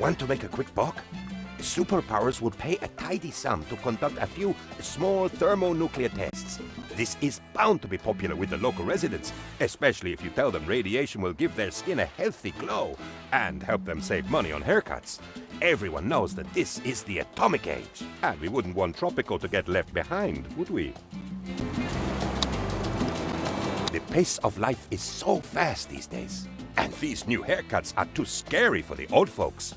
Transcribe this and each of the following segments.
Want to make a quick buck? Superpowers would pay a tidy sum to conduct a few small thermonuclear tests. This is bound to be popular with the local residents, especially if you tell them radiation will give their skin a healthy glow and help them save money on haircuts. Everyone knows that this is the atomic age, and we wouldn't want Tropico to get left behind, would we? The pace of life is so fast these days, and these new haircuts are too scary for the old folks.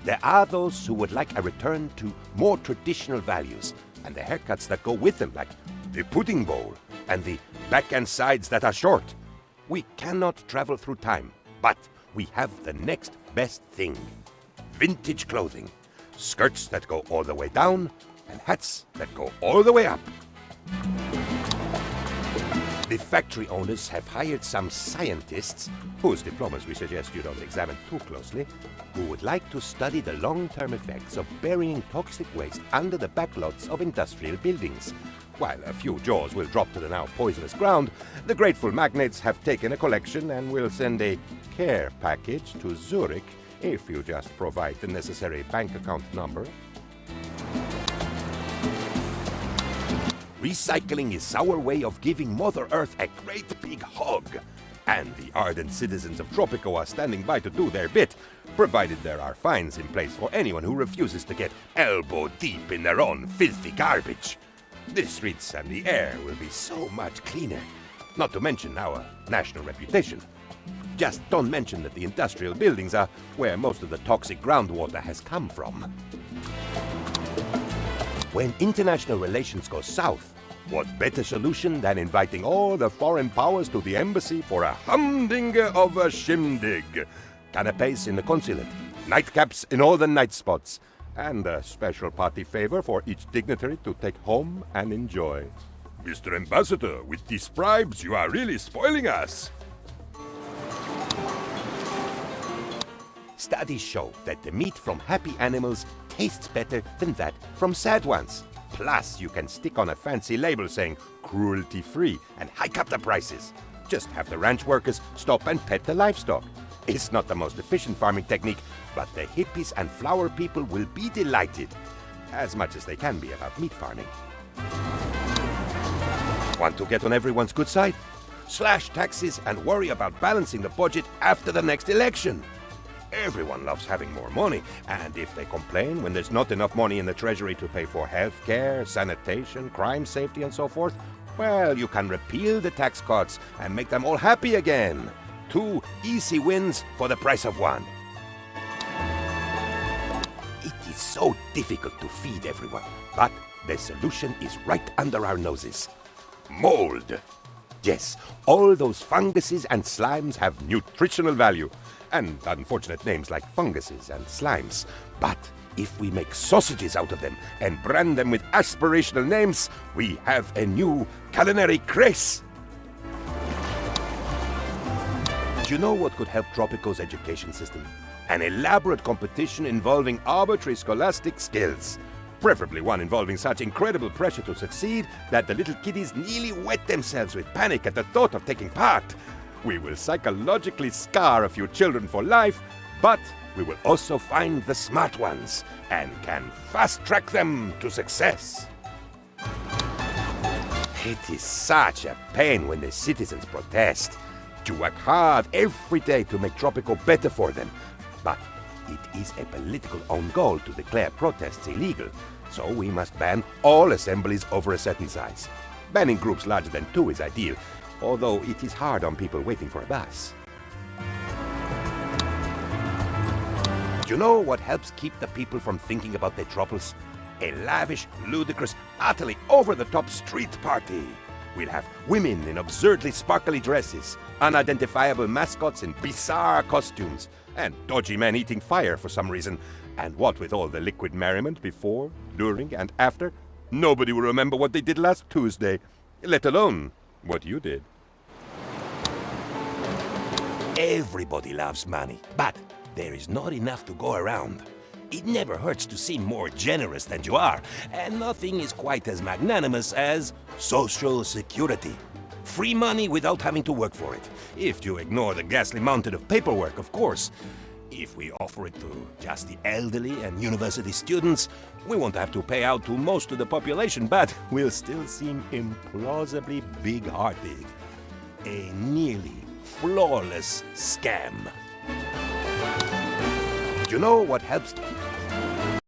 There are those who would like a return to more traditional values and the haircuts that go with them, like the pudding bowl and the back and sides that are short. We cannot travel through time, but we have the next best thing. Vintage clothing, skirts that go all the way down and hats that go all the way up. The factory owners have hired some scientists, whose diplomas we suggest you don't examine too closely, who would like to study the long-term effects of burying toxic waste under the backlots of industrial buildings. While a few jaws will drop to the now poisonous ground, the grateful magnates have taken a collection and will send a care package to Zurich if you just provide the necessary bank account number. Recycling is our way of giving Mother Earth a great big hug. And the ardent citizens of Tropico are standing by to do their bit, provided there are fines in place for anyone who refuses to get elbow deep in their own filthy garbage. The streets and the air will be so much cleaner, not to mention our national reputation. Just don't mention that the industrial buildings are where most of the toxic groundwater has come from. When international relations go south, what better solution than inviting all the foreign powers to the embassy for a humdinger of a shindig? Canapes in the consulate, nightcaps in all the night spots, and a special party favor for each dignitary to take home and enjoy. Mr. Ambassador, with these bribes, you are really spoiling us. Studies show that the meat from happy animals tastes better than that from sad ones. Plus, you can stick on a fancy label saying cruelty-free and hike up the prices. Just have the ranch workers stop and pet the livestock. It's not the most efficient farming technique, but the hippies and flower people will be delighted, as much as they can be about meat farming. Want to get on everyone's good side? Slash taxes and worry about balancing the budget after the next election. Everyone loves having more money, and if they complain when there's not enough money in the treasury to pay for health care, sanitation, crime safety, and so forth, well, you can repeal the tax cuts and make them all happy again. 2 easy wins for the price of 1. It is so difficult to feed everyone, but the solution is right under our noses. Mold. Yes, all those funguses and slimes have nutritional value, and unfortunate names like funguses and slimes. But if we make sausages out of them and brand them with aspirational names, we have a new culinary craze. Do you know what could help Tropico's education system? An elaborate competition involving arbitrary scholastic skills. Preferably one involving such incredible pressure to succeed that the little kiddies nearly wet themselves with panic at the thought of taking part. We will psychologically scar a few children for life, but we will also find the smart ones and can fast-track them to success. It is such a pain when the citizens protest. You work hard every day to make Tropico better for them, but it is a political own goal to declare protests illegal, so we must ban all assemblies over a certain size. Banning groups larger than 2 is ideal, although it is hard on people waiting for a bus. Do you know what helps keep the people from thinking about their troubles? A lavish, ludicrous, utterly over-the-top street party. We'll have women in absurdly sparkly dresses, unidentifiable mascots in bizarre costumes, and dodgy men eating fire for some reason. And what with all the liquid merriment before, during, and after, nobody will remember what they did last Tuesday, let alone what you did. Everybody loves money, but there is not enough to go around. It never hurts to seem more generous than you are, and nothing is quite as magnanimous as Social Security. Free money without having to work for it, if you ignore the ghastly mountain of paperwork, of course. If we offer it to just the elderly and university students, we won't have to pay out to most of the population, but we'll still seem implausibly big-hearted. A nearly flawless scam. You know what helps